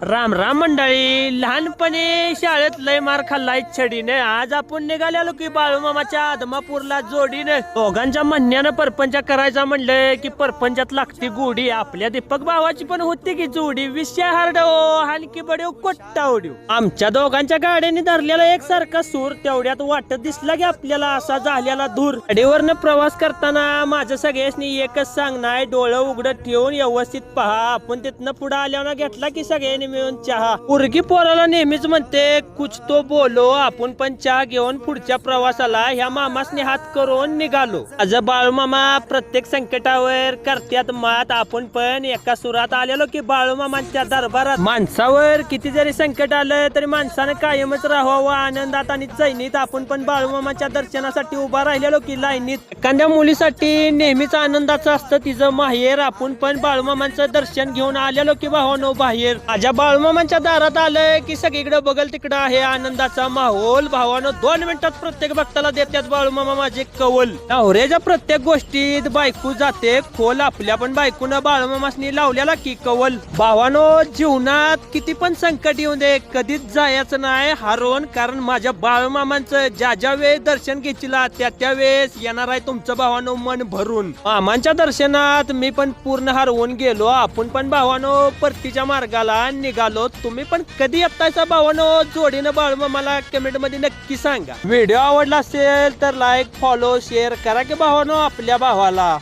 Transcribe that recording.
राम राम मंडळी. लहानपणी शाळेत लय मार खाल्लाय छडीने. आज आपण निघालेलो की बाळूमामाच्या आदमापूरला जोडीने. दोघांच्या म्हणण्यानं परपंच करायचा म्हणलं की परपंचात लागती गोडी. आपल्या दीपक भावाची पण होती की जोडी. विषय हार्डो हलकी बडीव कोट्टा उडीव. आमच्या दोघांच्या गाड्यांनी धरलेला एक सारखा सूर तेवढ्यात वाटत दिसला की आपल्याला असा झालेला धूर. गाडीवरनं प्रवास करताना माझं सगळ्यांनी एकच सांगणार, डोळं उघडं ठेवून व्यवस्थित पहा. आपण तिथनं पुढे आल्यावर घेतला की सगळ्यांनी मिळून चहा. पोरगी पोराला नेहमीच म्हणते कुछ तो बोलो. आपण पण चहा घेऊन पुढच्या प्रवासाला ह्या मामासने हात करून निघालो. आज बाळूमामा प्रत्येक संकटावर करत्यात मात. आपण पण एका सुरात आलेलो की बाळूमामांच्या दरबारात. माणसावर किती जरी संकट आलं तरी माणसाने कायमच राहावं आनंदात आणि चैनीत. आपण पण बाळूमामाच्या दर्शनासाठी उभा राहिलेलो की लाईनीत. एखाद्या मुलीसाठी नेहमीच आनंदाचं असतं तिचं माहेर. आपण पण बाळूमामांचं दर्शन घेऊन आलेलो की भावानो बाहेर. माझ्या बाळूमामांच्या दारात आलंय की सगळीकडे बघल तिकडं आहे आनंदाचा माहोल. भावानो 2 मिनिटात प्रत्येक भक्ताला देतात बाळूमामा माझे कवल. नवऱ्याच्या प्रत्येक गोष्टीत बायको जाते खोल. आपल्या पण बायकोनं बाळूमामासनी लावलेला की कवल. भावानो जीवनात किती पण संकट येऊ दे कधीच जायचं नाही हरवून. कारण माझ्या बाळूमामांचं ज्या ज्या वेळेस दर्शन घेतला त्या वेळेस येणार आहे तुमचं भावानो मन भरून. मामांच्या दर्शनात मी पण पूर्ण हरवून गेलो. आपण पण भावानो परतीच्या मार्गाला निघालो. तुम्ही पण कधी येतायचा भावानो जोडीनं बाळूमामाला कमेंट मध्ये नक्की सांगा. व्हिडिओ आवडला असेल तर लाईक फॉलो शेअर करा की भावानो आपल्या भावाला.